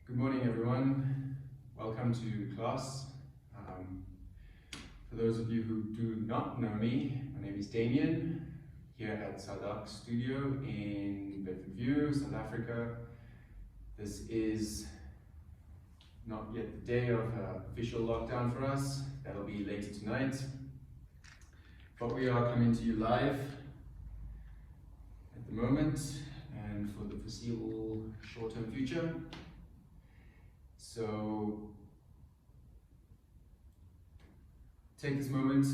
Good morning, everyone. Welcome to class. For those of you who do not know me, my name is Damian, here at Sadak Studio in Bedfordview, South Africa. This is not yet the day of official lockdown for us. That'll be later tonight. But we are coming to you live at the moment and for the foreseeable short-term future. So take this moment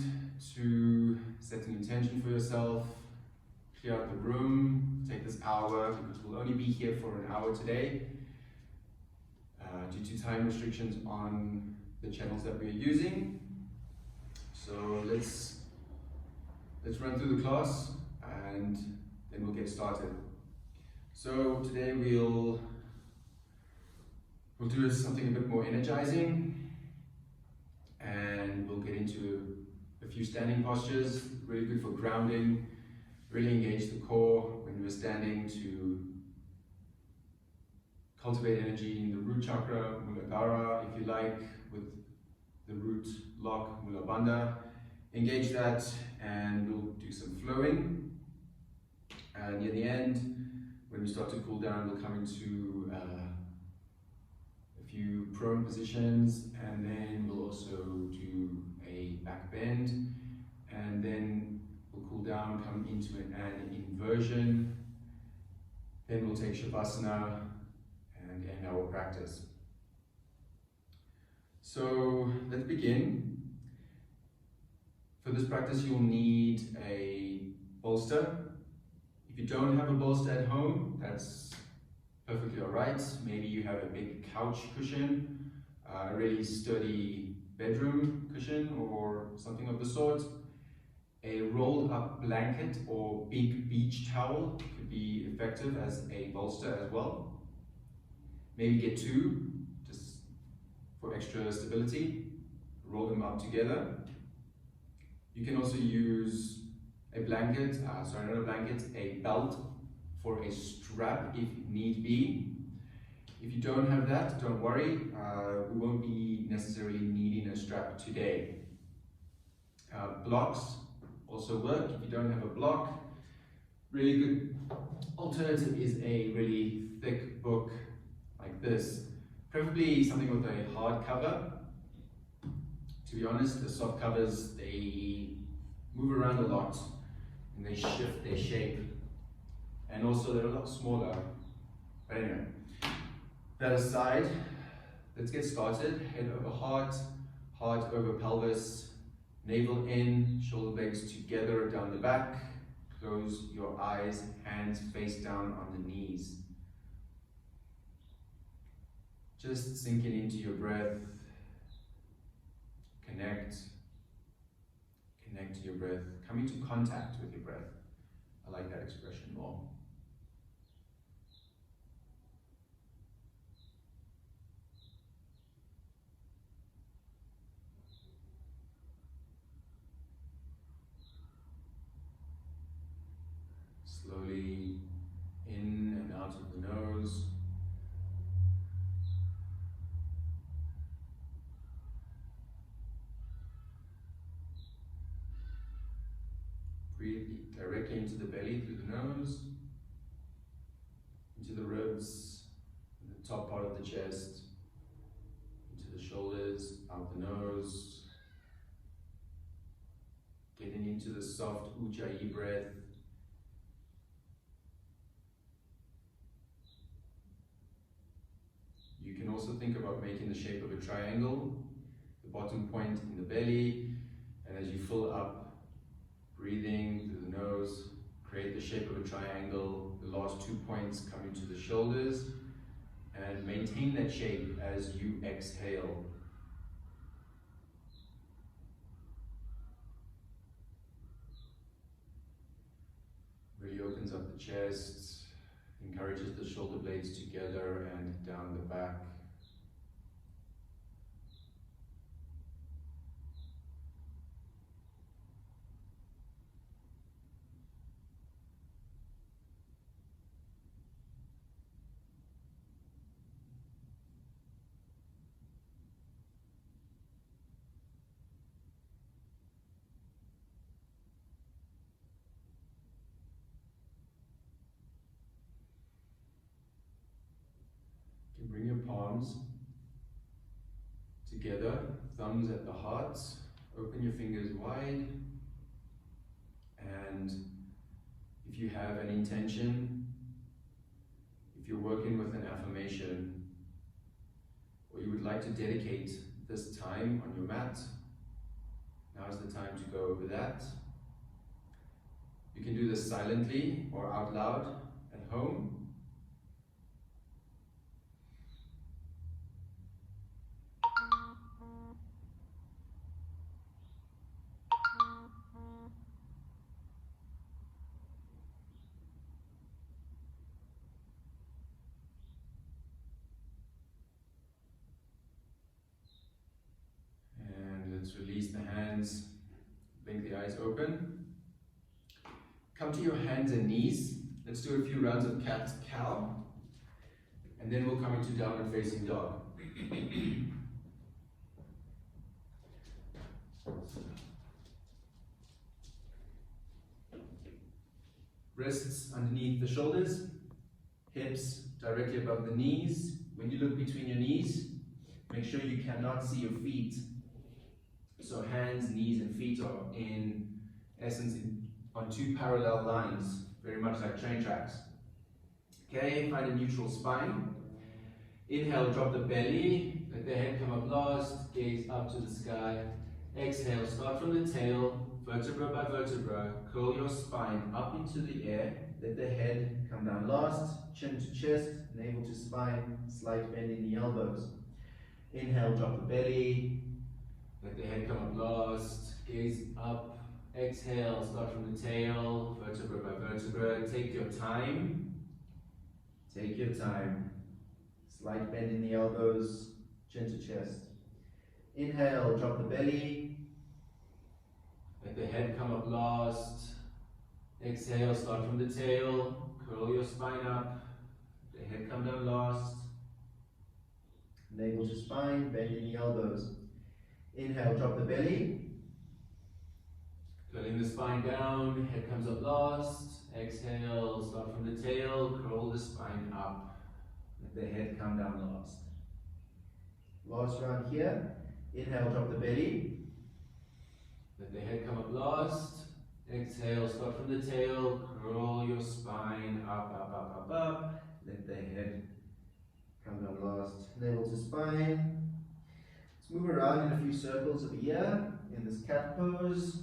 to set an intention for yourself, clear out the room, take this hour, because we'll only be here for an hour today due to time restrictions on the channels that we're using. So let's run through the class and then we'll get started. So today we'll do something a bit more energizing, and we'll get into a few standing postures, really good for grounding, really engage the core when you're standing to cultivate energy in the root chakra, Muladhara, if you like, with the root lock, Mula Bandha. Engage that, and we'll do some flowing. And near the end, when we start to cool down, we'll come into few prone positions, and then we'll also do a back bend, and then we'll cool down, come into an inversion, then we'll take Shavasana and end our practice. So let's begin. For this practice you'll need a bolster. If you don't have a bolster at home, that's perfectly alright. Maybe you have a big couch cushion, a really sturdy bedroom cushion or something of the sort. A rolled up blanket or big beach towel could be effective as a bolster as well. Maybe get two, just for extra stability. Roll them up together. You can also use a blanket, not a blanket, a belt for a strap if need be. If you don't have that, don't worry, we won't be necessarily needing a strap today. Blocks also work. If you don't have a block, really good alternative is a really thick book like this, preferably something with a hard cover. To be honest, the soft covers, they move around a lot and they shift their shape. And also they're a lot smaller. But anyway, that aside, let's get started. Head over heart, heart over pelvis, navel in, shoulder blades together down the back. Close your eyes, hands face down on the knees. Just sinking into your breath. Connect to your breath. Come into contact with your breath. I like that expression more. Slowly in and out of the nose. Breathe directly into the belly through the nose, into the ribs, the top part of the chest, into the shoulders, out the nose. Getting into the soft Ujjayi breath. You can also think about making the shape of a triangle, the bottom point in the belly, and as you fill up, breathing through the nose, create the shape of a triangle, the last 2 points come into the shoulders, and maintain that shape as you exhale. Really opens up the chest, encourages the shoulder blades together and down the back. bring your palms together, thumbs at the heart, open your fingers wide, and if you have an intention, if you're working with an affirmation, or you would like to dedicate this time on your mat, now is the time to go over that. You can do this silently or out loud at home. Let's release the hands, blink the eyes open. Come to your hands and knees. Let's do a few rounds of cat-cow. And then we'll come into downward facing dog. Wrists underneath the shoulders, hips directly above the knees. When you look between your knees, make sure you cannot see your feet. So hands, knees, and feet are in essence on two parallel lines, very much like train tracks. Okay, find a neutral spine. Inhale, drop the belly, let the head come up last, gaze up to the sky. Exhale, start from the tail, vertebra by vertebra, curl your spine up into the air, let the head come down last, chin to chest, navel to spine, slight bend in the elbows. Inhale, drop the belly, let the head come up last, gaze up, exhale, start from the tail, vertebra by vertebra, take your time, slight bend in the elbows, chin to chest. Inhale, drop the belly, let the head come up last, exhale, start from the tail, curl your spine up, the head come down last, navel to spine, bend in the elbows. Inhale, drop the belly, curling the spine down, head comes up last, exhale, start from the tail, curl the spine up, let the head come down last. Last round here, inhale, drop the belly, let the head come up last, exhale, start from the tail, curl your spine up, let the head come down last, navel to spine. Move around in a few circles over here in this cat pose.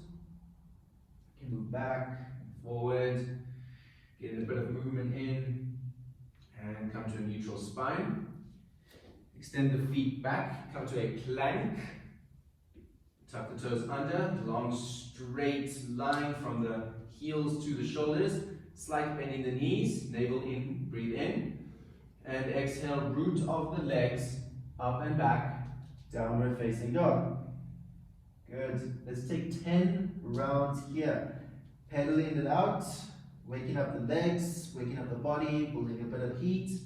You can move back and forward, get a bit of movement in, and come to a neutral spine. Extend the feet back, come to a plank. Tuck the toes under, long straight line from the heels to the shoulders. Slight bend in the knees, navel in, breathe in. And exhale, root of the legs up and back. Downward facing dog. Good. Let's take 10 rounds here. Pedaling it out, waking up the legs, waking up the body, building a bit of heat.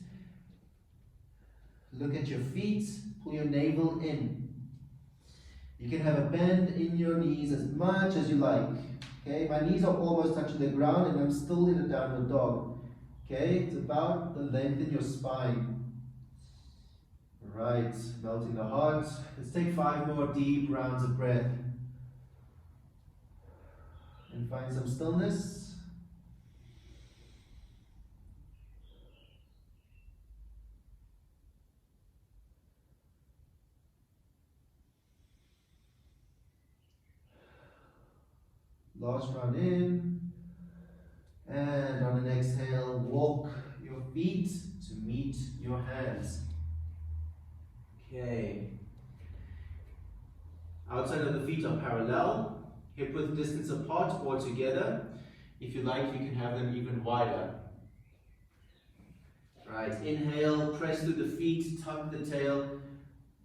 Look at your feet, pull your navel in. You can have a bend in your knees as much as you like. Okay, my knees are almost touching the ground and I'm still in a downward dog. Okay, it's about the length in your spine. Right, melting the heart. Let's take 5 more deep rounds of breath. And find some stillness. Last round in. And on an exhale, walk your feet to meet your hands. Okay. Outside of the feet are parallel, hip width distance apart or together. If you like, you can have them even wider. Right, inhale, press through the feet, tuck the tail,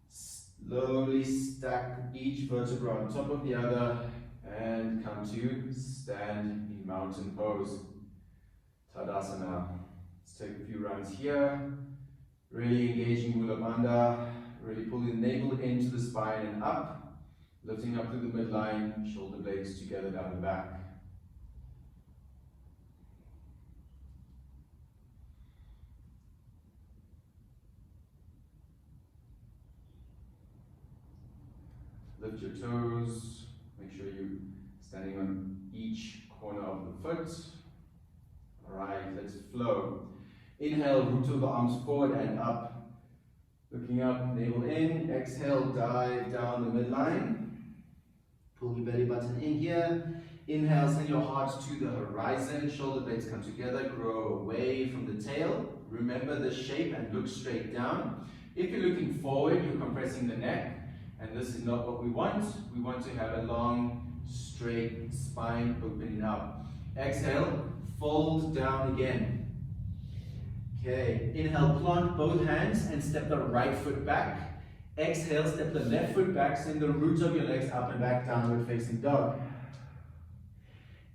slowly stack each vertebra on top of the other, and come to stand in mountain pose. Tadasana. Let's take a few rounds here. Really engaging Mula Bandha. Really pulling the navel into the spine and up, lifting up through the midline, shoulder blades together down the back. Lift your toes. Make sure you're standing on each corner of the foot. Alright, let's flow. Inhale, root of the arms forward and up. Looking up, navel in. Exhale, dive down the midline. Pull your belly button in here. Inhale, send your heart to the horizon. Shoulder blades come together. Grow away from the tail. Remember the shape and look straight down. If you're looking forward, you're compressing the neck. And this is not what we want. We want to have a long, straight spine opening up. Exhale, fold down again. Okay, inhale, plant both hands and step the right foot back. Exhale, step the left foot back, send the roots of your legs up and back, downward facing dog.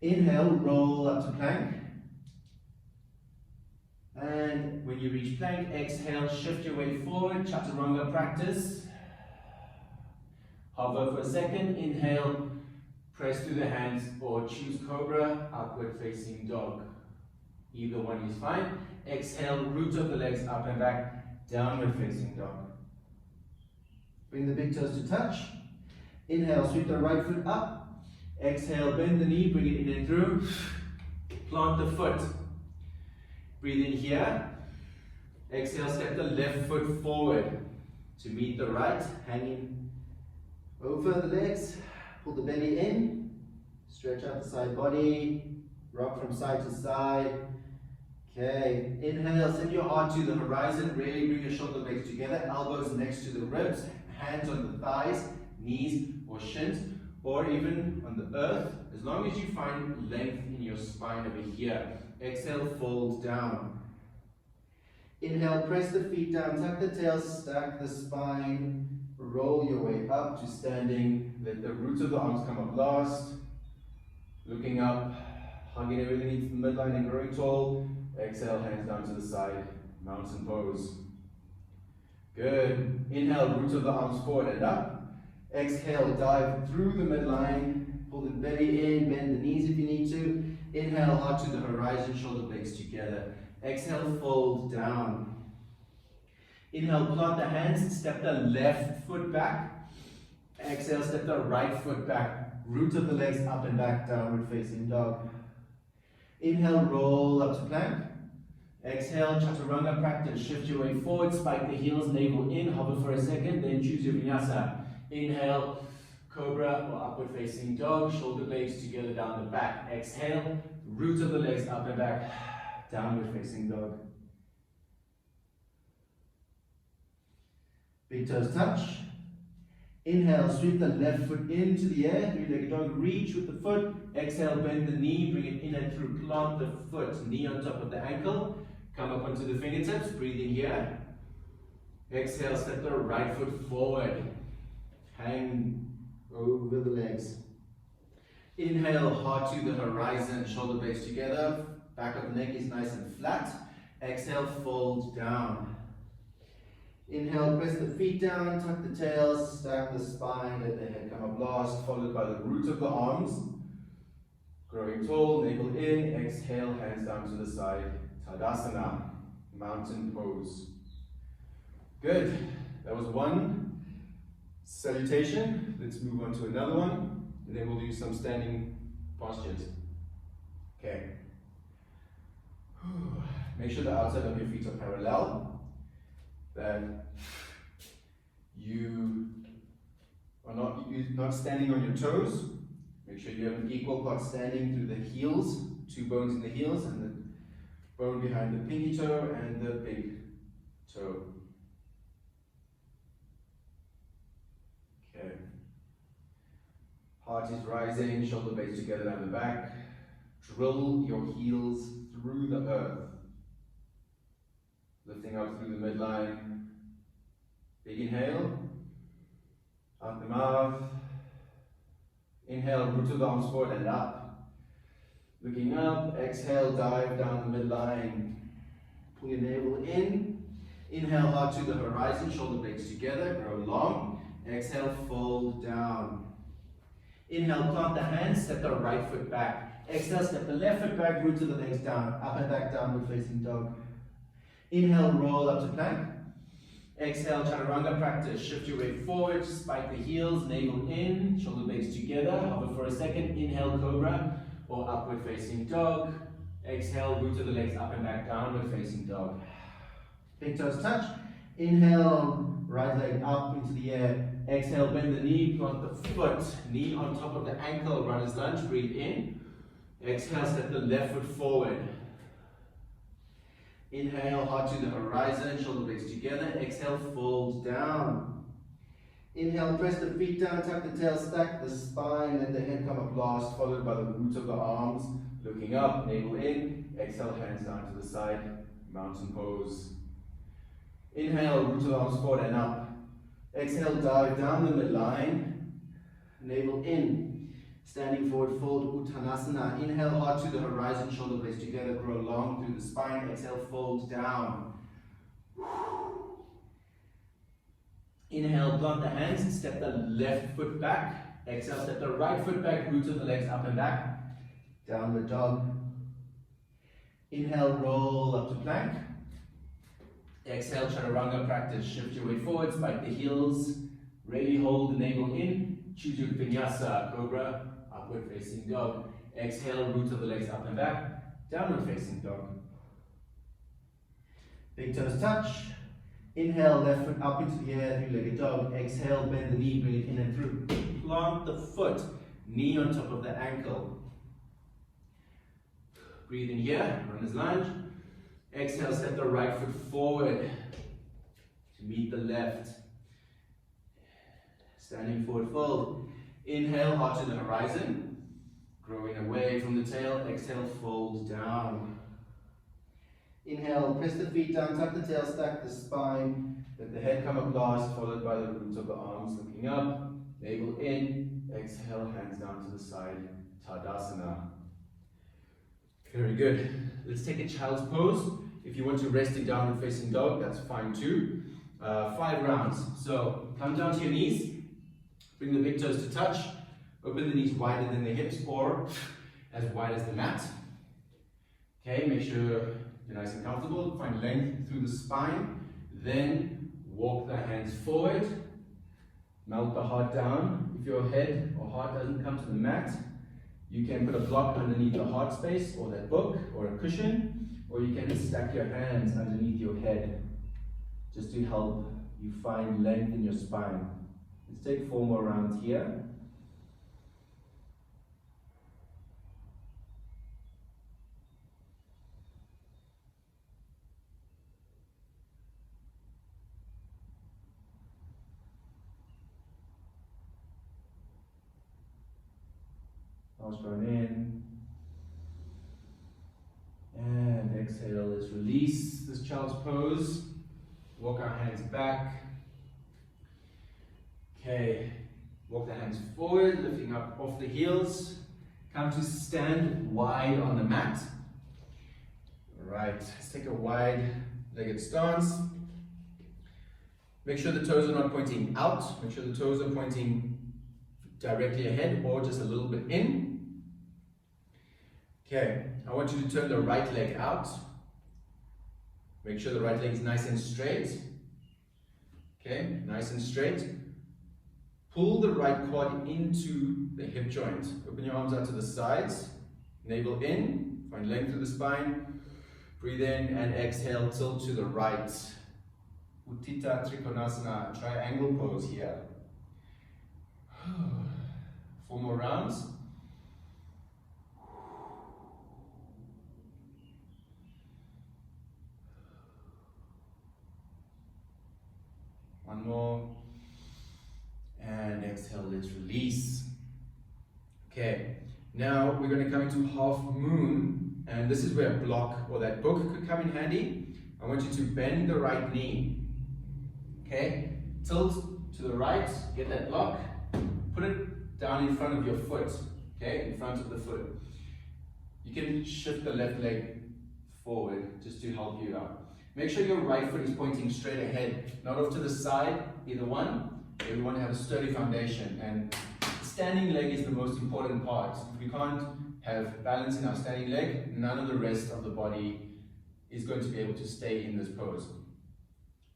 Inhale, roll up to plank. And when you reach plank, exhale, shift your weight forward, chaturanga practice. Hover for a second, inhale, press through the hands or choose cobra, upward facing dog. Either one is fine. Exhale, roots of the legs up and back, downward facing dog. Bring the big toes to touch. Inhale, sweep the right foot up. Exhale, bend the knee, bring it in and through. Plant the foot. Breathe in here. Exhale, step the left foot forward to meet the right, hanging over the legs. Pull the belly in. Stretch out the side body. Rock from side to side. Okay, inhale, send your heart to the horizon. Really bring your shoulder blades together. Elbows next to the ribs. Hands on the thighs, knees or shins, or even on the earth, as long as you find length in your spine over here. Exhale, fold down. Inhale, press the feet down, tuck the tail, stack the spine, roll your way up to standing. Let the roots of the arms come up last. Looking up, hugging everything into the midline and growing tall. Exhale, hands down to the side, mountain pose. Good. Inhale, roots of the arms forward and up. Exhale, dive through the midline. Pull the belly in, bend the knees if you need to. Inhale, heart to the horizon, shoulder blades together. Exhale, fold down. Inhale, plant the hands, step the left foot back. Exhale, step the right foot back. Root of the legs up and back, downward facing dog. Inhale, roll up to plank. Exhale, chaturanga practice. Shift your weight forward, spike the heels, navel in, hover for a second, then choose your vinyasa. Inhale, cobra or upward facing dog, shoulder blades together down the back. Exhale, roots of the legs up and back, downward facing dog. Big toes touch. Inhale, sweep the left foot into the air, three-legged dog, reach with the foot. Exhale, bend the knee, bring it in and through, plant the foot, knee on top of the ankle. Come up onto the fingertips, breathe in here. Exhale, step the right foot forward. Hang over the legs. Inhale, heart to the horizon, shoulder blades together. Back of the neck is nice and flat. Exhale, fold down. Inhale, press the feet down, tuck the tail, stack the spine, let the head come up last, followed by the roots of the arms. Growing tall, navel in, exhale, hands down to the side. Tadasana, mountain pose. Good. That was one salutation. Let's move on to another one, and then we'll do some standing postures. Okay. Make sure the outside of your feet are parallel, that you are not standing on your toes. Make sure you have an equal part standing through the heels, two bones in the heels, and the bone behind the pinky toe and the big toe. Okay. Heart is rising, shoulder blades together down the back. Drill your heels through the earth. Lifting up through the midline. Big inhale. Out the mouth. Inhale, root of the arms forward and up. Looking up, exhale, dive down the midline. Pull your navel in. Inhale, heart to the horizon, shoulder blades together, grow long. Exhale, fold down. Inhale, plant the hands, step the right foot back. Exhale, step the left foot back, roots of the legs down, up and back, downward facing dog. Inhale, roll up to plank. Exhale, chaturanga practice. Shift your weight forward, spike the heels, navel in, shoulder blades together. Hover for a second. Inhale, cobra or upward facing dog. Exhale, root of the legs up and back, downward facing dog. Big toes touch. Inhale, right leg up into the air. Exhale, bend the knee, plant the foot. Knee on top of the ankle, runner's lunge. Breathe in. Exhale, step the left foot forward. Inhale, heart to the horizon, shoulder blades together. Exhale, fold down. Inhale, press the feet down, tuck the tail, stack the spine, let the head come up last, followed by the roots of the arms. Looking up, navel in. Exhale, hands down to the side, mountain pose. Inhale, roots of the arms forward and up. Exhale, dive down the midline, navel in. Standing forward, fold Uttanasana. Inhale, heart to the horizon, shoulder blades together, grow long through the spine. Exhale, fold down. Inhale, plant the hands, step the left foot back. Exhale, step the right foot back, roots of the legs up and back. Downward dog. Inhale, roll up to plank. Exhale, chaturanga practice. Shift your weight forward, spike the heels. Really hold the navel in. Choose your vinyasa, cobra, upward facing dog. Exhale, roots of the legs up and back. Downward facing dog. Big toes touch. Inhale, left foot up into the air, three-legged dog. Exhale, bend the knee, bring it in and through. Plant the foot, knee on top of the ankle. Breathe in here, runner's lunge. Exhale, step the right foot forward to meet the left. Standing forward fold. Inhale, heart to the horizon. Growing away from the tail. Exhale, fold down. Inhale, press the feet down, tuck the tail, stack the spine. Let the head come up last, followed by the roots of the arms. Looking up, navel in. Exhale, hands down to the side. Tadasana. Very good. Let's take a child's pose. If you want to rest in downward facing dog, that's fine too. 5 rounds. So come down to your knees. Bring the big toes to touch. Open the knees wider than the hips or as wide as the mat. Okay, make sure you're nice and comfortable. Find length through the spine. Then walk the hands forward. Melt the heart down. If your head or heart doesn't come to the mat, you can put a block underneath the heart space or that book or a cushion, or you can stack your hands underneath your head just to help you find length in your spine. Let's take 4 more rounds here. Last one in. And exhale, let's release this child's pose. Walk our hands back. Okay, walk the hands forward, lifting up off the heels. Come to stand wide on the mat. All right, let's take a wide-legged stance. Make sure the toes are not pointing out. Make sure the toes are pointing directly ahead or just a little bit in. Okay, I want you to turn the right leg out. Make sure the right leg is nice and straight. Okay, nice and straight. Pull the right quad into the hip joint. Open your arms out to the sides. Navel in. Find length through the spine. Breathe in and exhale. Tilt to the right. Utthita Trikonasana. Triangle pose here. 4 more rounds. One more. And exhale, let's release. Okay, now we're going to come into half moon, and this is where a block or that book could come in handy. I want you to bend the right knee. Okay, tilt to the right, get that block, put it down in front of your foot. Okay, in front of the foot. You can shift the left leg forward just to help you out. Make sure your right foot is pointing straight ahead, not off to the side, either one. We want to have a sturdy foundation, and standing leg is the most important part. If we can't have balance in our standing leg, none of the rest of the body is going to be able to stay in this pose.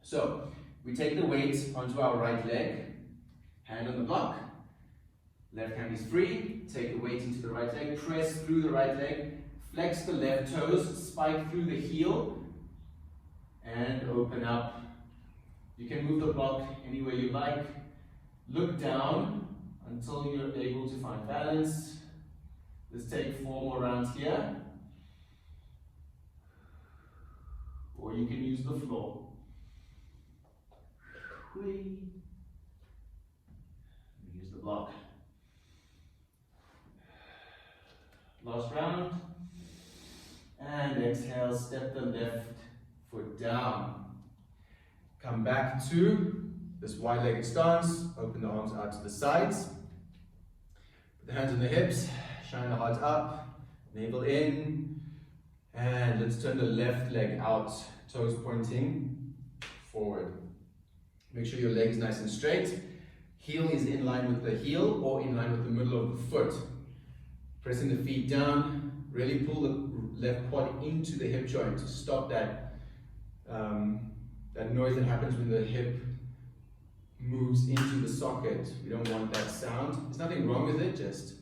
So, We take the weight onto our right leg, hand on the block, left hand is free, take the weight into the right leg, press through the right leg, flex the left toes, spike through the heel, and open up. You can move the block any way you like. Look down until you're able to find balance. Let's take 4 more rounds here. Or you can use the floor. Use the block. Last round. And exhale, step the left foot down. Come back to this wide-legged stance. Open the arms out to the sides. Put the hands on the hips. Shine the heart up. Navel in. And let's turn the left leg out. Toes pointing forward. Make sure your leg is nice and straight. Heel is in line with the heel or in line with the middle of the foot. Pressing the feet down. Really pull the left quad into the hip joint to stop that that noise that happens when the hip moves into the socket. We don't want that sound. There's nothing wrong with it, just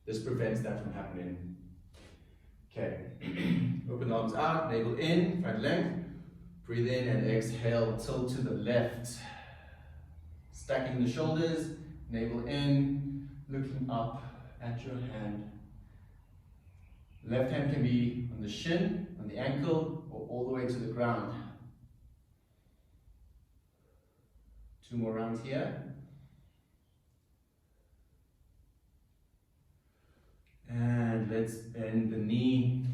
this prevents that from happening. Okay, open the arms out, navel in, front length. Breathe in and exhale, tilt to the left. Stacking the shoulders, navel in, looking up at your hand. Left hand can be on the shin, on the ankle, or all the way to the ground. 2 more rounds here. And let's bend the knee.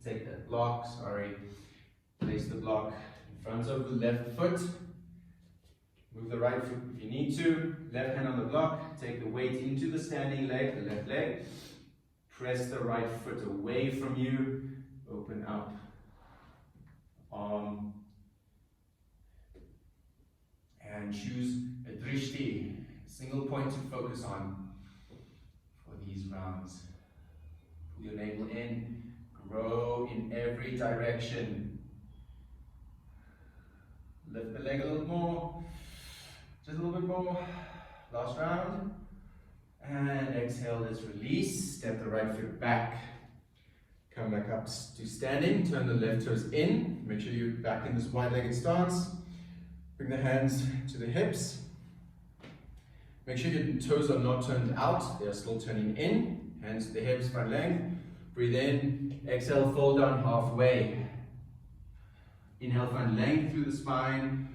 Take that block, place the block in front of the left foot. Move the right foot if you need to. Left hand on the block. Take the weight into the standing leg, the left leg. Press the right foot away from you. Open up. Arm. And choose a drishti, single point to focus on for these rounds. Pull your navel in. Grow in every direction. Lift the leg a little more. Just a little bit more. Last round. And exhale, let's release. Step the right foot back. Come back up to standing. Turn the left toes in. Make sure you're back in this wide-legged stance. Bring the hands to the hips. Make sure your toes are not turned out. They are still turning in. Hands to the hips, front length. Breathe in. Exhale, fold down halfway. Inhale, front length through the spine.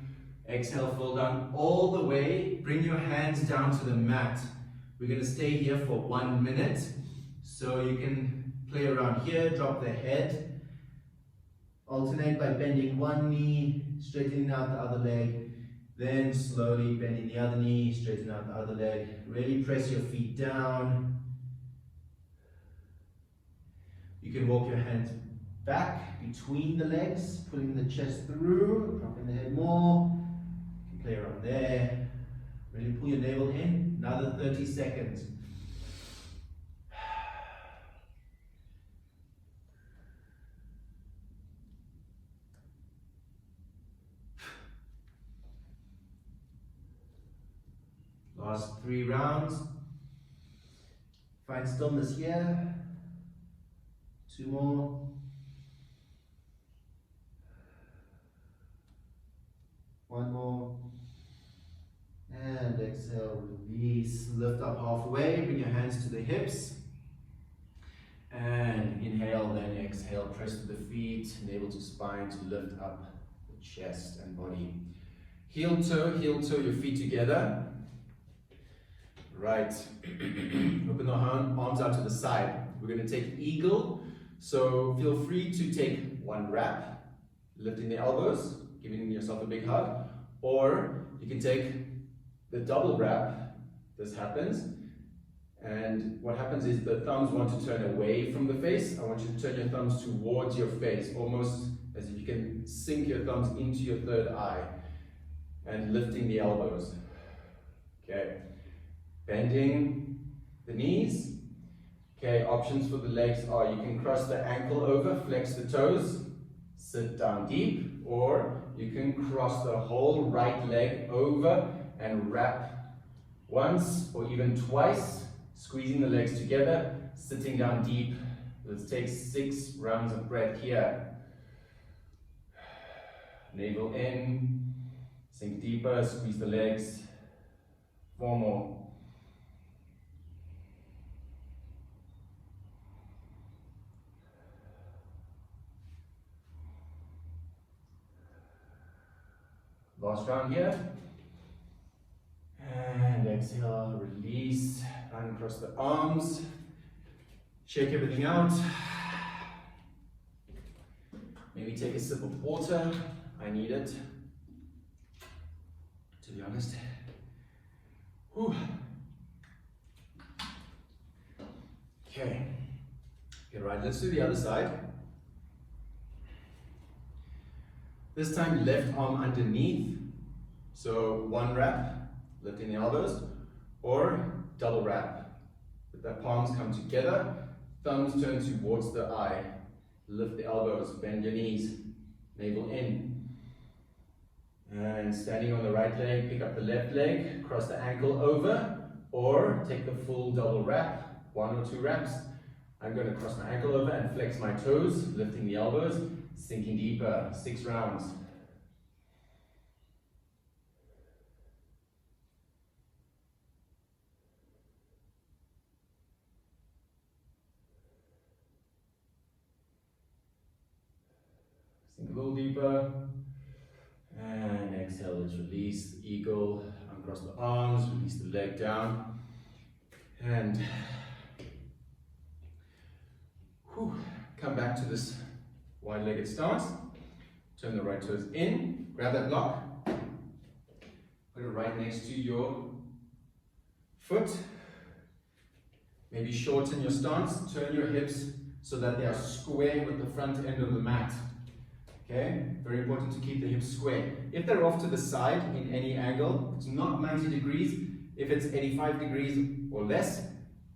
Exhale, fold down all the way. Bring your hands down to the mat. We're going to stay here for 1 minute. So you can play around here, drop the head. Alternate by bending one knee, straightening out the other leg. Then slowly bending the other knee, straighten out the other leg. Really press your feet down. You can walk your hands back between the legs, pulling the chest through, dropping the head more. You can play around there. Really pull your navel in. Another 30 seconds. Last 3 rounds. Find stillness here. 2 more. One more. And exhale, release. Lift up halfway. Bring your hands to the hips. And inhale, then exhale. Press to the feet, navel to spine to lift up the chest and body. Heel toe, your feet together. Right. Open the arms out to the side. We're going to take eagle. So feel free to take 1 wrap, lifting the elbows, giving yourself a big hug. Or you can take the double wrap. This happens. And what happens is the thumbs want to turn away from the face. I want you to turn your thumbs towards your face, almost as if you can sink your thumbs into your third eye. And lifting the elbows. Okay. Bending the knees. Okay, options for the legs are you can cross the ankle over, flex the toes, sit down deep, or you can cross the whole right leg over and wrap once or even twice, squeezing the legs together, sitting down deep. Let's take 6 rounds of breath here. Navel in, sink deeper, squeeze the legs. 4 more. Last round here. And exhale, release, uncross the arms. Shake everything out. Maybe take a sip of water. I need it, to be honest. Whew. Okay. Okay, right, let's do the other side. This time, left arm underneath. So 1 wrap, lifting the elbows, or double wrap. Let the palms come together, thumbs turn towards the eye. Lift the elbows, bend your knees, navel in. And standing on the right leg, pick up the left leg, cross the ankle over, or take the full double wrap, 1 or 2 wraps. I'm going to cross my ankle over and flex my toes, lifting the elbows, sinking deeper, 6 rounds. Sink a little deeper. And exhale, let's release the eagle, uncross the arms, release the leg down. And come back to this wide-legged stance. Turn the right toes in, grab that block, put it right next to your foot. Maybe shorten your stance, turn your hips so that they are square with the front end of the mat. Okay, very important to keep the hips square. If they're off to the side in any angle, it's not 90 degrees. If it's 85 degrees or less,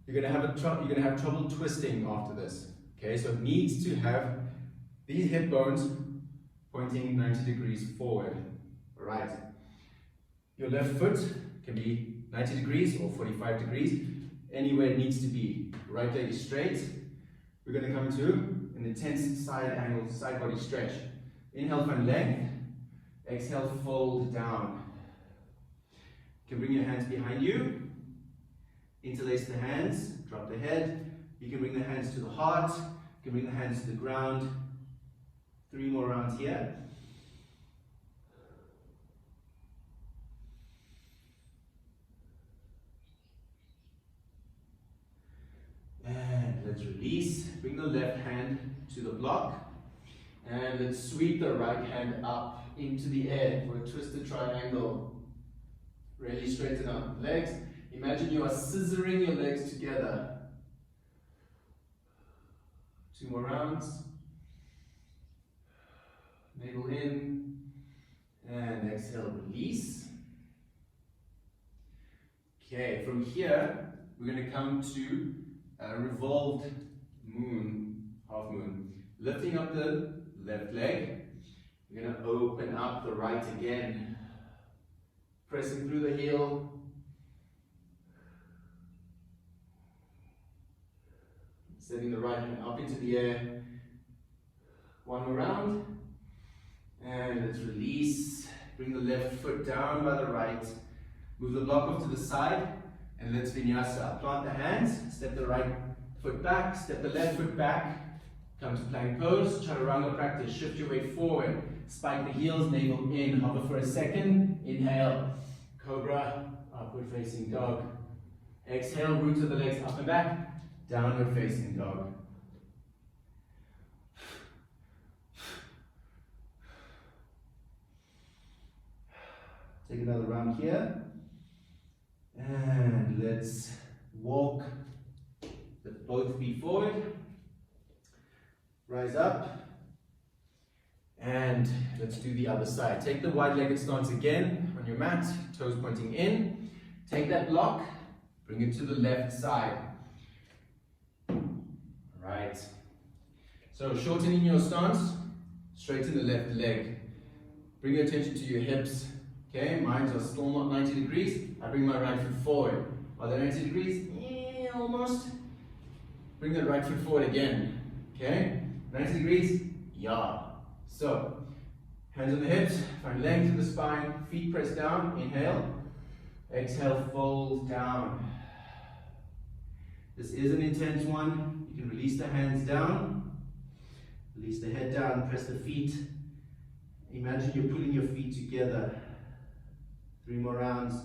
you're gonna have trouble twisting after this. Okay, so it needs to have these hip bones pointing 90 degrees forward. All right. Your left foot can be 90 degrees or 45 degrees, anywhere it needs to be. Right leg is straight. We're going to come into an intense side angle, side body stretch. Inhale, find length. Exhale, fold down. You can bring your hands behind you. Interlace the hands, drop the head. You can bring the hands to the heart. You can bring the hands to the ground. 3 more rounds here. And let's release. Bring the left hand to the block. And let's sweep the right hand up into the air for a twisted triangle. Really straighten out the legs. Imagine you are scissoring your legs together. 2 more rounds. Navel in. And exhale, release. Okay, from here, we're going to come to a revolved moon, half moon. Lifting up the left leg. We're going to open up the right again. Pressing through the heel. Setting the right hand up into the air. 1 more round. And let's release. Bring the left foot down by the right. Move the block off to the side. And let's Vinyāsa. Plant the hands. Step the right foot back. Step the left foot back. Come to plank pose. Chaturanga practice. Shift your weight forward. Spike the heels. Navel in. Hover for a second. Inhale. Cobra. Upward facing dog. Exhale. Root of the legs up and back. Downward facing dog. Take another round here. And let's walk. Let both feet forward. Rise up. And let's do the other side. Take the wide-legged stance again on your mat. Toes pointing in. Take that block. Bring it to the left side. Right. So shortening your stance, straighten the left leg. Bring your attention to your hips. Okay, mine are still not 90 degrees. I bring my right foot forward. Are they 90 degrees? Almost. Bring the right foot forward again. Okay, 90 degrees. Yeah. So, hands on the hips, find length of the spine, feet press down. Inhale. Exhale, fold down. This is an intense one. You can release the hands down. Release the head down, press the feet. Imagine you're pulling your feet together. 3 more rounds.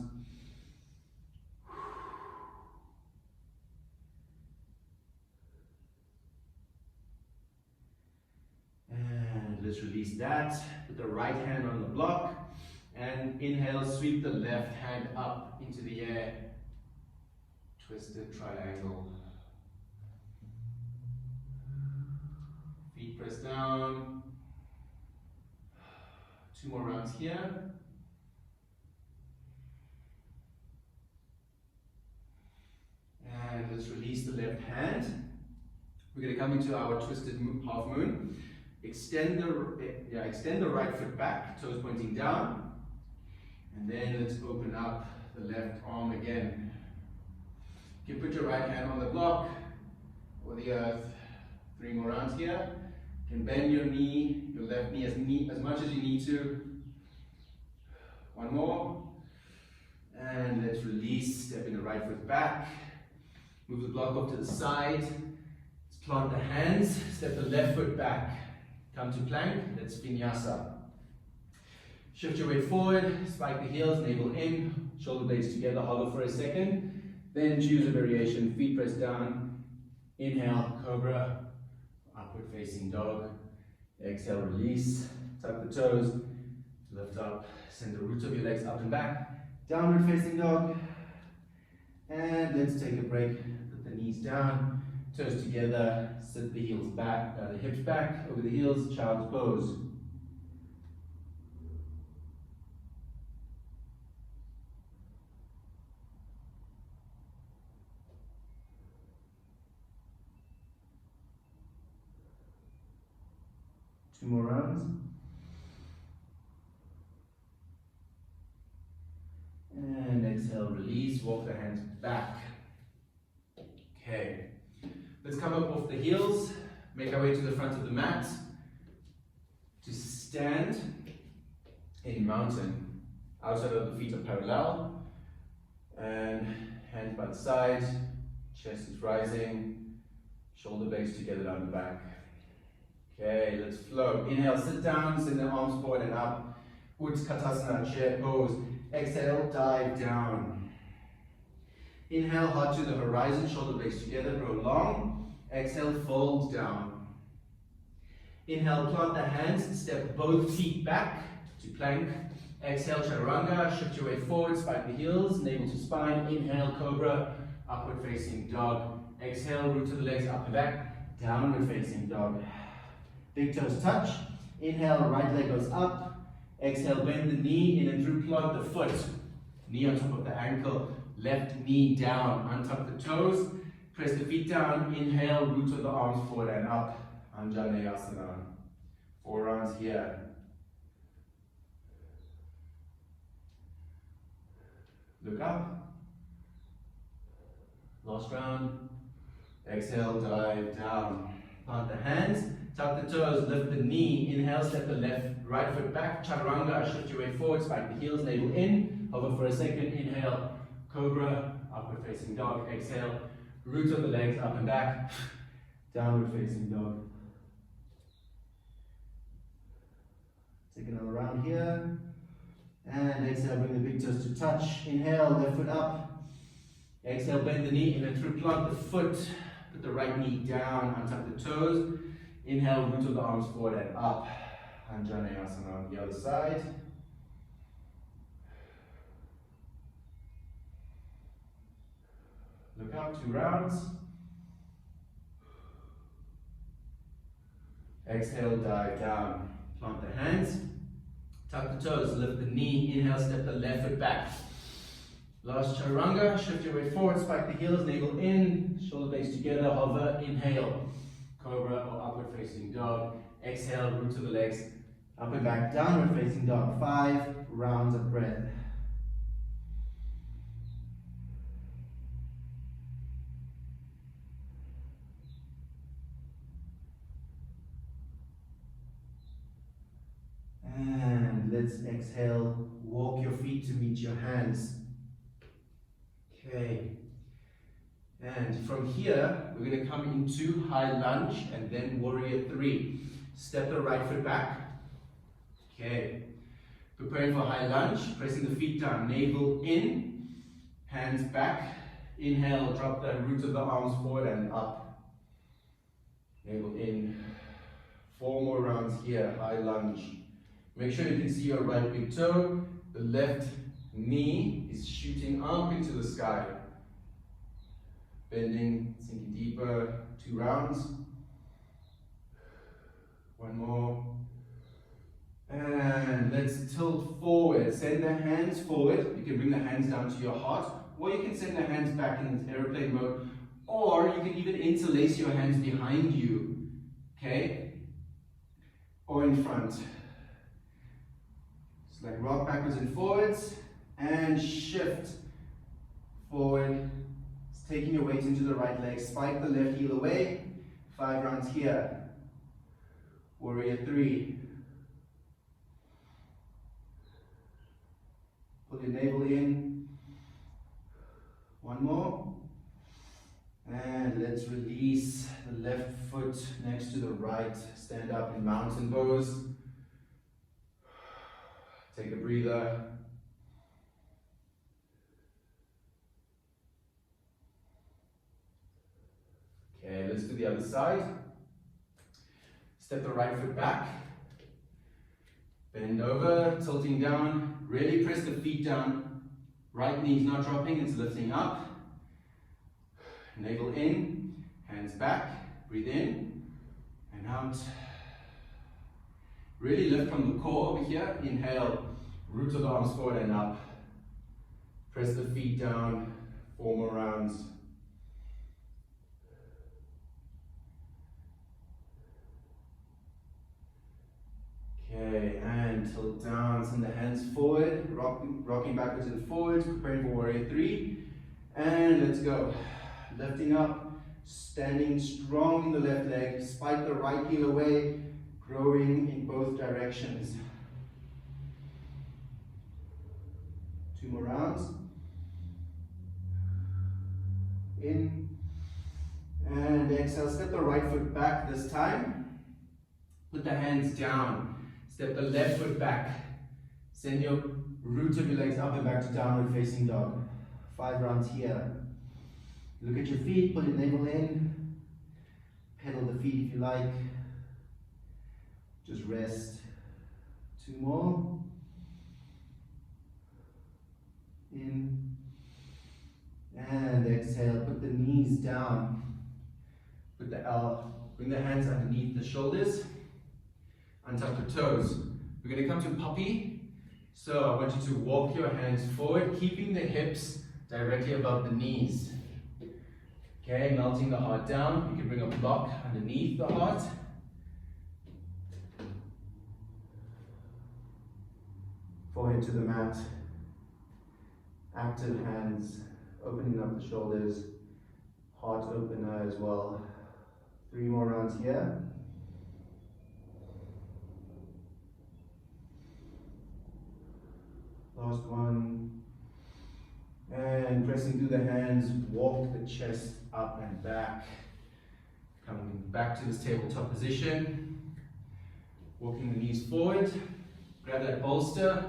And let's release that. Put the right hand on the block. And inhale, sweep the left hand up into the air. Twisted triangle. Feet press down. 2 more rounds here. And let's release the left hand. We're going to come into our twisted half moon. Extend the right foot back, toes pointing down. And then let's open up the left arm again. You can put your right hand on the block or the earth. 3 more rounds here. You can bend your knee, your left knee as much as you need to. 1 more. And let's release, stepping the right foot back. Move the block off to the side. Let's plant the hands, step the left foot back. Come to plank, let's Vinyāsa. Shift your weight forward, spike the heels, navel in, shoulder blades together, hover for a second. Then choose a variation, feet press down. Inhale, cobra, upward facing dog. Exhale, release, tuck the toes, lift up, send the roots of your legs up and back. Downward facing dog. And let's take a break, put the knees down, toes together, sit the heels back, the hips back, over the heels, child's pose. Two more rounds. And exhale, release, walk the hands back. Okay, let's come up off the heels, make our way to the front of the mat. To stand in mountain, outside of the feet are parallel, and hands by the side, chest is rising, shoulder blades together down the back. Okay, let's flow. Inhale, sit down, send the arms forward and up. Utkatasana, chair pose. Exhale, dive down. Inhale, heart to the horizon, shoulder blades together, grow long. Exhale, fold down. Inhale, plant the hands, step both feet back to plank. Exhale, chaturanga, shift your weight forward, spike the heels, navel to spine. Inhale, cobra, upward facing dog. Exhale, root to the legs, up and back, downward facing dog. Big toes touch. Inhale, right leg goes up. Exhale, bend the knee in and through, plug the foot. Knee on top of the ankle, left knee down. Untuck the toes, press the feet down. Inhale, root of the arms forward and up. Anjaneyasana. 4 rounds here. Look up. Last round. Exhale, dive down. Plant the hands, tuck the toes, lift the knee. Inhale, step the right foot back. Chaturanga, shift your weight forward, spike the heels, navel in. Hover for a second. Inhale, cobra, upward facing dog. Exhale, roots of the legs up and back. Downward facing dog. Take another round here. And exhale, bring the big toes to touch. Inhale, left foot up. Exhale, bend the knee in and through, plug the foot. Put the right knee down, untuck the toes. Inhale, root of the arms forward and up. Anjaneyasana on the other side. Look up, 2 rounds. Exhale, dive down. Plant the hands. Tuck the toes, lift the knee. Inhale, step the left foot back. Last chaturanga, shift your weight forward, spike the heels, navel in, shoulder blades together, hover, inhale, cobra or upward facing dog. Exhale, root to the legs, Up and back, downward facing dog. 5 rounds of breath. And let's exhale, walk your feet to meet your hands. Okay. And from here, we're going to come into high lunge and then warrior 3. Step the right foot back. Okay. Preparing for high lunge, pressing the feet down, navel in, hands back. Inhale, drop the roots of the arms forward and up. Navel in. 4 more rounds here, high lunge. Make sure you can see your right big toe. The left knee is shooting up into the sky. Bending, sinking deeper. 2 rounds. 1 more. And let's tilt forward. Send the hands forward. You can bring the hands down to your heart, or you can send the hands back in airplane mode, or you can even interlace your hands behind you. Okay? Or in front. It's like rock backwards and forwards, and shift forward. It's taking your weight into the right leg. Spike the left heel away. 5 rounds here. Warrior 3. Pull your navel in. 1 more. And let's release the left foot next to the right. Stand up in mountain pose. Take a breather. Okay, let's do the other side. Step the right foot back. Bend over, tilting down. Really press the feet down. Right knee is not dropping, it's lifting up. Navel in, hands back. Breathe in and out. Really lift from the core over here. Inhale, roots of the arms forward and up. Press the feet down. 4 more rounds. Okay, and tilt down, send the hands forward, rocking backwards and forwards, preparing for warrior 3. And let's go. Lifting up, standing strong in the left leg, spike the right heel away, growing in both directions. 2 more rounds. In, and exhale, step the right foot back this time. Put the hands down. Step the left foot back. Send your roots of your legs up and back to downward facing dog. 5 rounds here. Look at your feet, pull your navel in. Pedal the feet if you like. Just rest. 2 more. In. And exhale, put the knees down. Bring the hands underneath the shoulders. Untuck the toes. We're going to come to puppy. So I want you to walk your hands forward, keeping the hips directly above the knees. Okay, melting the heart down. You can bring a block underneath the heart. Forehead to the mat. Active hands, opening up the shoulders. Heart opener as well. 3 more rounds here. Last one. And pressing through the hands, walk the chest up and back. Coming back to this tabletop position. Walking the knees forward. Grab that bolster.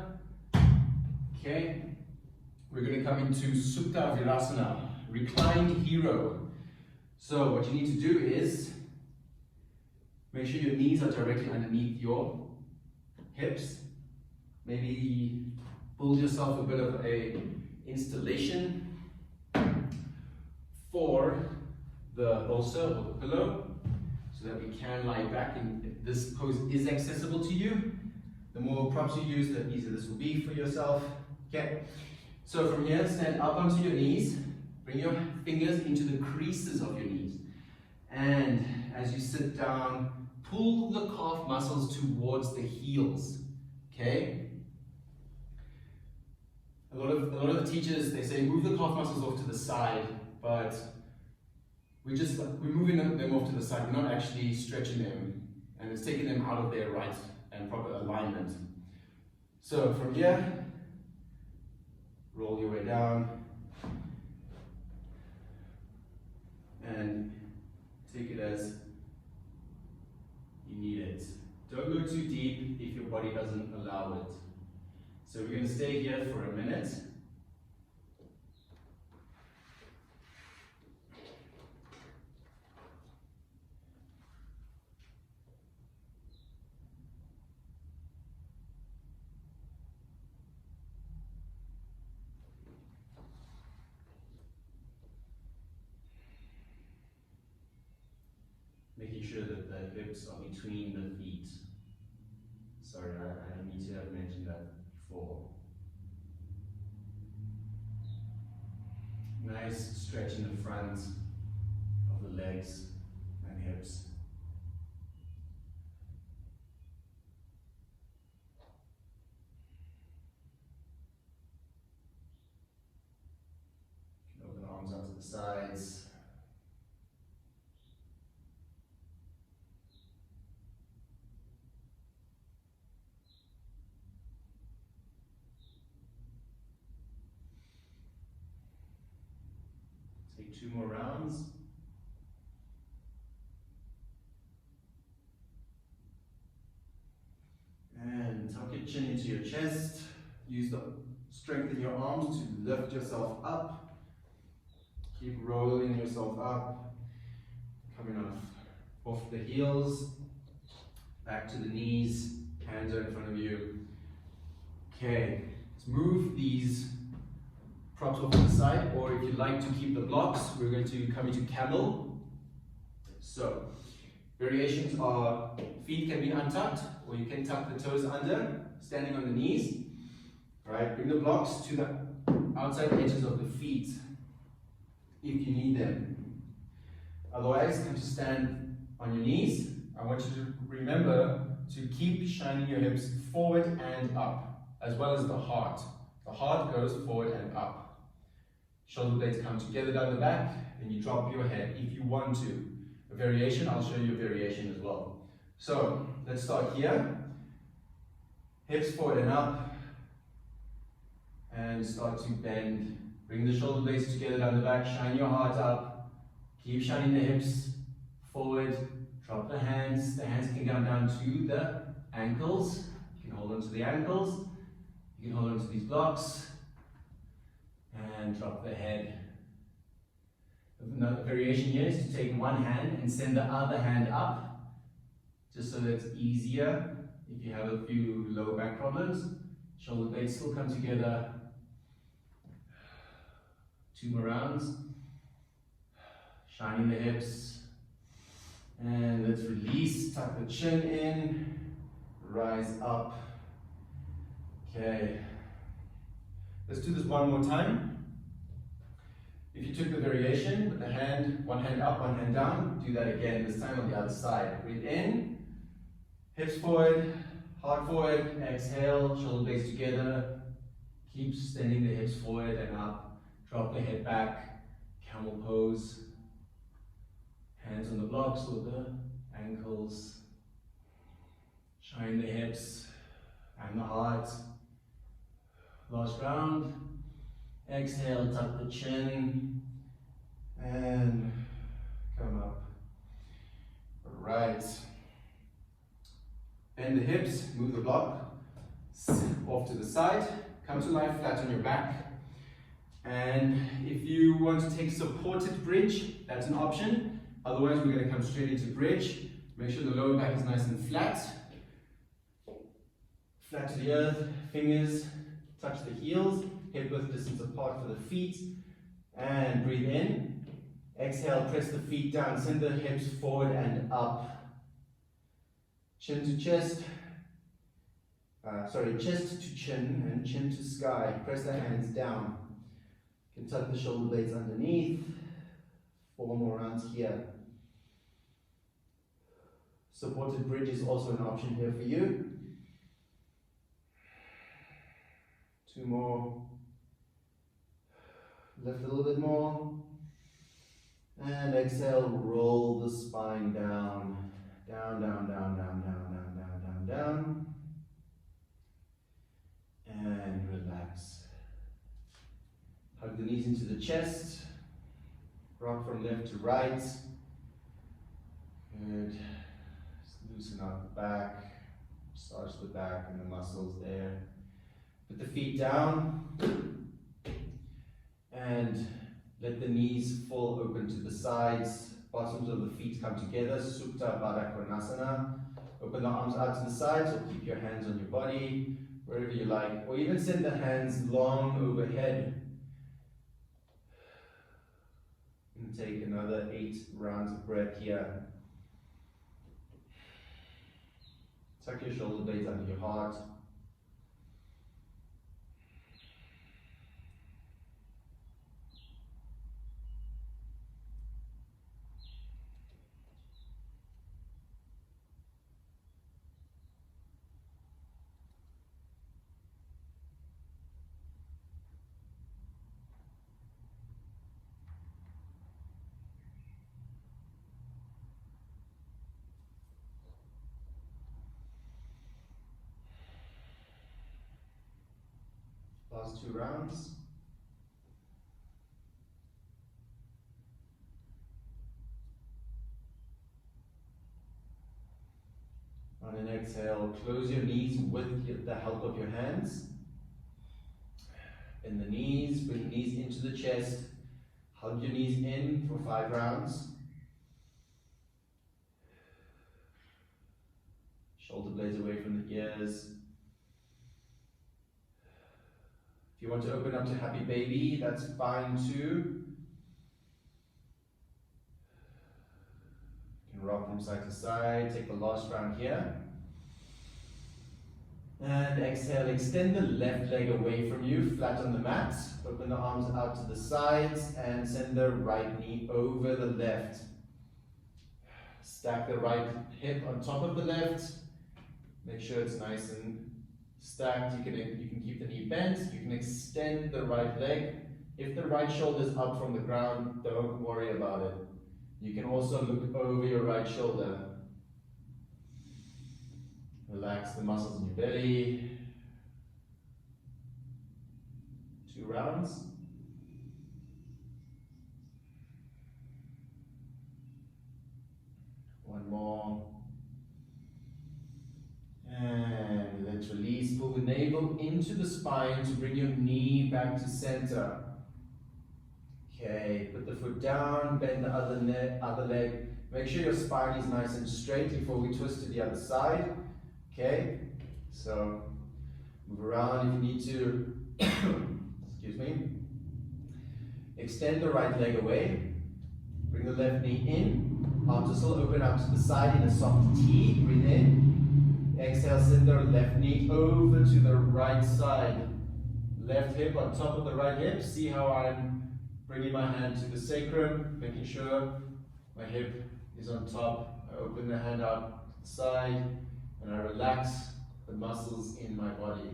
Okay. We're going to come into Supta Virasana, reclined hero. So what you need to do is make sure your knees are directly underneath your hips. Maybe build yourself a bit of a installation for the bolster or the pillow so that we can lie back, and if this pose is accessible to you, the more props you use, the easier this will be for yourself. Okay, so from here, stand up onto your knees, bring your fingers into the creases of your knees, and as you sit down, pull the calf muscles towards the heels, okay? A lot of the teachers, they say move the calf muscles off to the side, but we're moving them off to the side. We're not actually stretching them, and it's taking them out of their right and proper alignment. So from here, roll your way down, and take it as you need it. Don't go too deep if your body doesn't allow it. So we're going to stay here for a minute. Making sure that the hips are between the feet. Sorry, I need to have mentioned that before. Nice stretch in the front of the legs and hips. Open the arms out to the sides. Take 2 more rounds. And tuck your chin into your chest. Use the strength in your arms to lift yourself up. Keep rolling yourself up. Coming off the heels. Back to the knees. Hands are in front of you. Okay, let's move these props off to the side, or if you like to keep the blocks, we're going to come into camel. So, variations are feet can be untucked, or you can tuck the toes under, standing on the knees. Right, bring the blocks to the outside edges of the feet if you need them. Otherwise, come to stand on your knees. I want you to remember to keep shining your hips forward and up, as well as the heart. The heart goes forward and up. Shoulder blades come together down the back, and you drop your head if you want to. A variation, I'll show you a variation as well. So, let's start here. Hips forward and up. And start to bend. Bring the shoulder blades together down the back, shine your heart up. Keep shining the hips forward. Drop the hands. The hands can come down to the ankles. You can hold on to the ankles. You can hold on to these blocks. And drop the head. Another variation here is to take one hand and send the other hand up, just so that it's easier if you have a few lower back problems. Shoulder blades still come together. 2 more rounds. Shining the hips. And let's release, tuck the chin in, rise up. Okay. Let's do this one more time. If you took the variation with the hand, one hand up, one hand down, do that again, this time on the other side. Breathe in, hips forward, heart forward, exhale, shoulder blades together. Keep extending the hips forward and up. Drop the head back, camel pose. Hands on the blocks or the ankles. Shine the hips and the heart. Last round. Exhale, tuck the chin and come up. Right. Bend the hips, move the block off to the side. Come to lie flat on your back. And if you want to take supported bridge, that's an option. Otherwise, we're going to come straight into bridge. Make sure the lower back is nice and flat. Flat to the earth, fingers touch the heels, hip width distance apart for the feet. And breathe in. Exhale, press the feet down, send the hips forward and up. Chin to chest. Chest to chin and chin to sky. Press the hands down. You can tuck the shoulder blades underneath. 4 more rounds here. Supported bridge is also an option here for you. 2 more. Lift a little bit more. And exhale, roll the spine down. Down, down, down, down, down, down, down, down, down. And relax. Hug the knees into the chest. Rock from left to right. Good. Just loosen out the back. Massage the back and the muscles there. Put the feet down. And let the knees fall open to the sides. Bottoms of the feet come together. Supta Baddha Konasana. Open the arms out to the sides or keep your hands on your body, wherever you like. Or even send the hands long overhead. And take another 8 rounds of breath here. Tuck your shoulder blades under your heart. Last 2 rounds. On an exhale, close your knees with the help of your hands. Bend the knees, bring the knees into the chest. Hug your knees in for 5 rounds. Shoulder blades away from the ears. If you want to open up to happy baby, that's fine too. You can rock from side to side. Take the last round here. And exhale, extend the left leg away from you, flat on the mat. Open the arms out to the sides and send the right knee over the left. Stack the right hip on top of the left. Make sure it's nice and stacked. You can keep the knee bent. You can extend the right leg. If the right shoulder is up from the ground, don't worry about it. You can also look over your right shoulder. Relax the muscles in your belly. 2 rounds. One more. And let's release. Pull the navel into the spine to bring your knee back to center. Okay, put the foot down, bend the other leg. Make sure your spine is nice and straight before we twist to the other side. Okay, so move around if you need to. Excuse me. Extend the right leg away. Bring the left knee in. Arms are still open up to the side in a soft T. Breathe in. Exhale, send the left knee over to the right side. Left hip on top of the right hip. See how I'm bringing my hand to the sacrum, making sure my hip is on top. I open the hand out to the side and I relax the muscles in my body.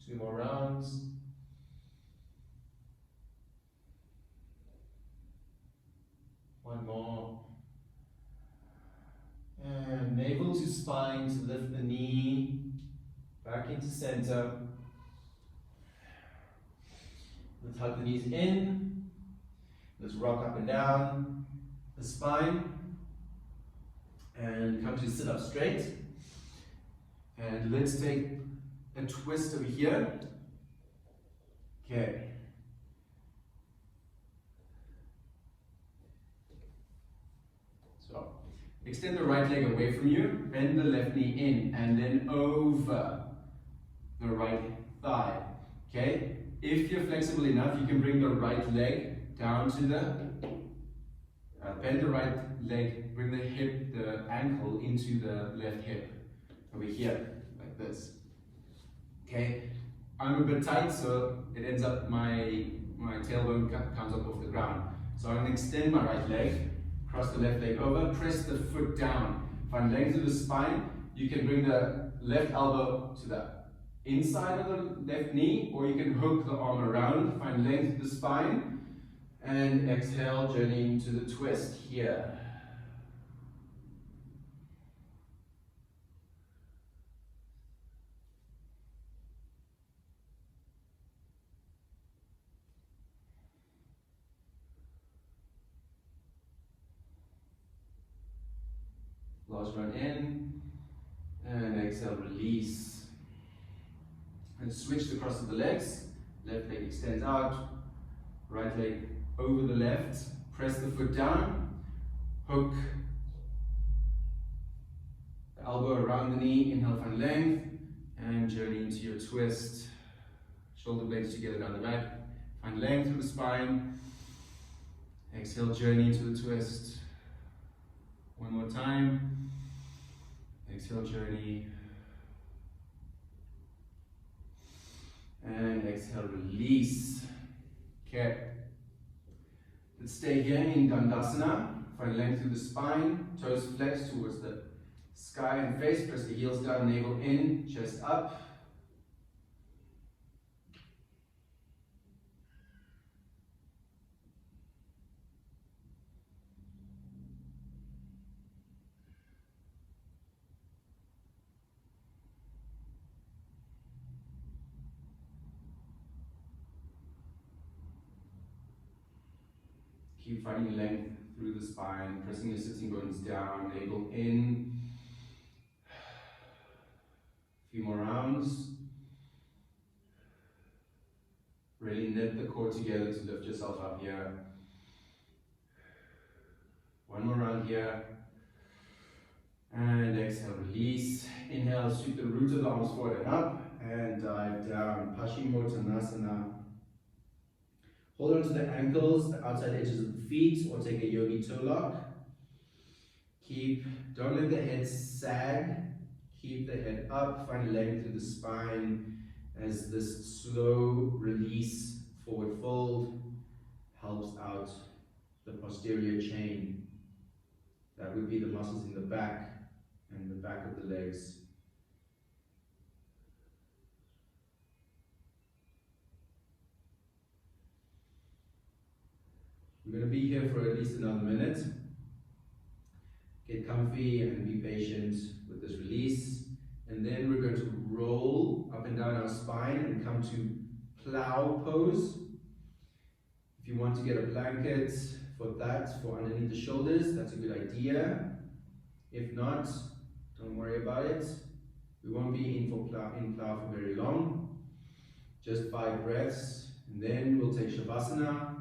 Two more rounds. One more. And navel to spine to lift the knee back into center. Let's hug the knees in. Let's rock up and down the spine. And come to sit up straight. And let's take a twist over here. Okay. So, extend the right leg away from you, bend the left knee in, and then over the right thigh. Okay? If you're flexible enough, you can bring the right leg down to the, bend the right leg, bring the hip, the ankle into the left hip, over here, like this. Okay, I'm a bit tight, so it ends up my tailbone comes up off the ground. So I'm going to extend my right leg, cross the left leg over, press the foot down, find length through the spine. You can bring the left elbow to the inside of the left knee, or you can hook the arm around, find length through the spine, and exhale, journey into the twist here. Last one in, and exhale, release. And switch the cross of the legs. Left leg extends out, right leg over the left, press the foot down, hook the elbow around the knee, inhale, find length, and journey into your twist. Shoulder blades together down the back, find length through the spine, exhale, journey into the twist. One more time, exhale, journey, and exhale, release. Okay, let's stay here in Dandasana. Find length through the spine, toes flex towards the sky and face, press the heels down, navel in, chest up. Keep finding length through the spine, pressing your sitting bones down, navel in. A few more rounds. Really knit the core together to lift yourself up here. One more round here. And exhale, release. Inhale, sweep the roots of the arms forward and up, and dive down. Paschimottanasana. Hold on to the ankles, the outside edges of the feet, or take a yogi toe lock. Don't let the head sag. Keep the head up, find length through the spine as this slow release, forward fold, helps out the posterior chain. That would be the muscles in the back and the back of the legs. We're going to be here for at least another minute. Get comfy and be patient with this release. And then we're going to roll up and down our spine and come to plow pose. If you want to get a blanket for that, for underneath the shoulders, that's a good idea. If not, don't worry about it. We won't be in plow for very long. Just 5 breaths. And then we'll take Shavasana.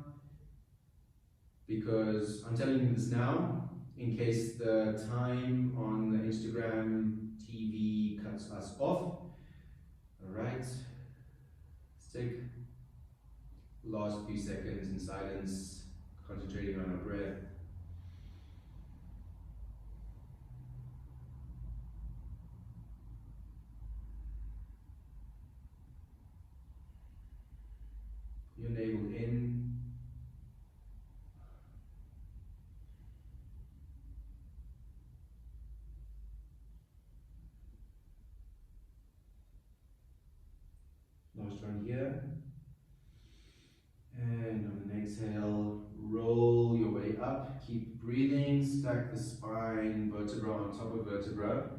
Because I'm telling you this now, in case the time on the Instagram TV cuts us off. Alright, let's take the last few seconds in silence, concentrating on our breath. Your navel in. Last one here. And on an exhale, roll your way up. Keep breathing, stack the spine, vertebra on top of vertebra.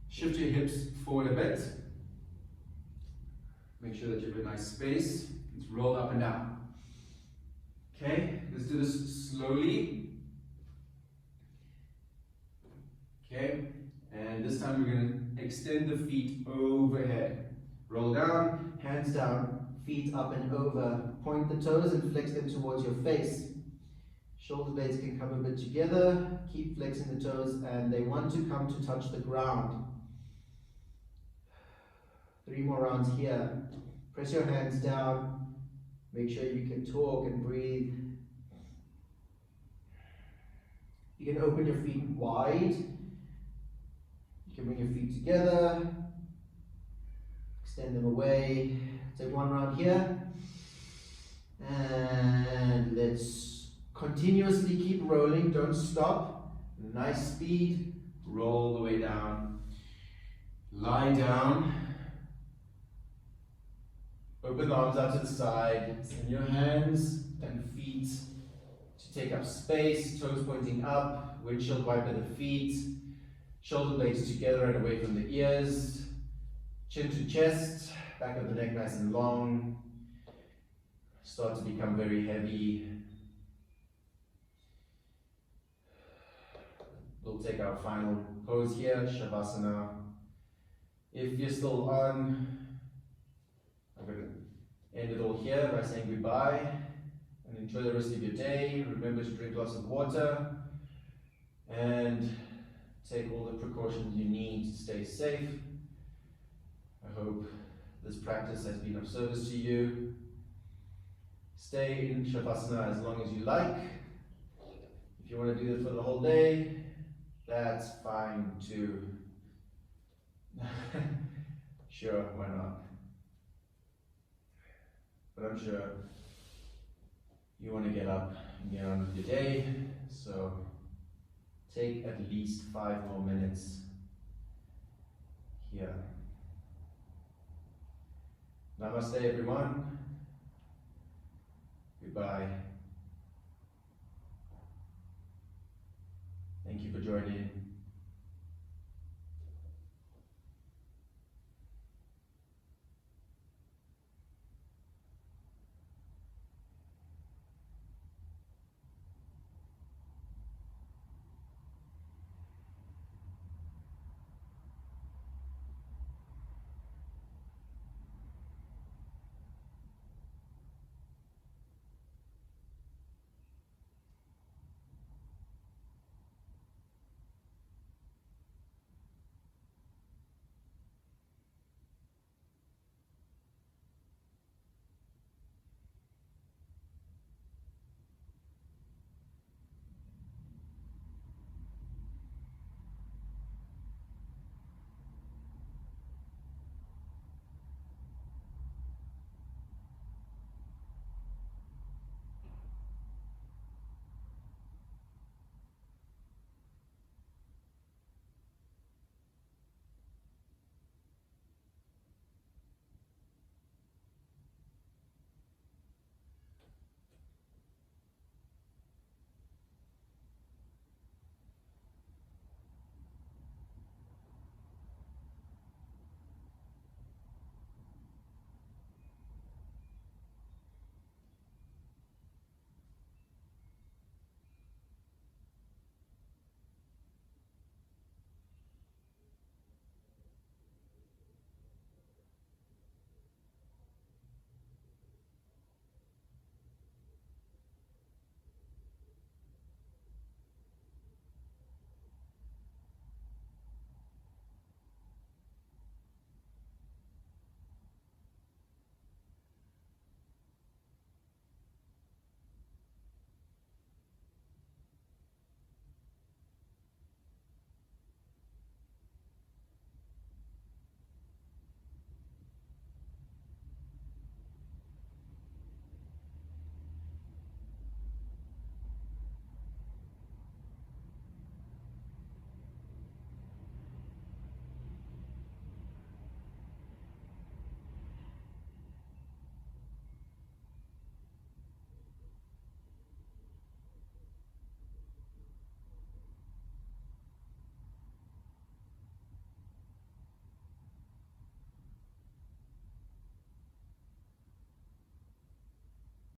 Shift your hips forward a bit. Make sure that you have a nice space. Let's roll up and down. Okay, let's do this slowly. Okay, and this time we're going to extend the feet overhead. Roll down, hands down, feet up and over. Point the toes and flex them towards your face. Shoulder blades can come a bit together. Keep flexing the toes, and they want to come to touch the ground. 3 more rounds here. Press your hands down. Make sure you can talk and breathe. You can open your feet wide. You can bring your feet together. Send them away. Take one round here. And let's continuously keep rolling. Don't stop. Nice speed. Roll the way down. Lie down. Open the arms out to the side. Send your hands and feet to take up space. Toes pointing up. Windshield wiper the feet. Shoulder blades together and away from the ears. Chin to chest. Back of the neck nice and long. Start to become very heavy. We'll take our final pose here, Shavasana. If you're still on, I'm going to end it all here by saying goodbye and enjoy the rest of your day. Remember to drink lots of water and take all the precautions you need to stay safe. I hope this practice has been of service to you. Stay in Shavasana as long as you like. If you want to do it for the whole day, that's fine too. Sure, why not? But I'm sure you want to get up and get on with your day, so take at least 5 more minutes here. Namaste everyone. Goodbye. Thank you for joining.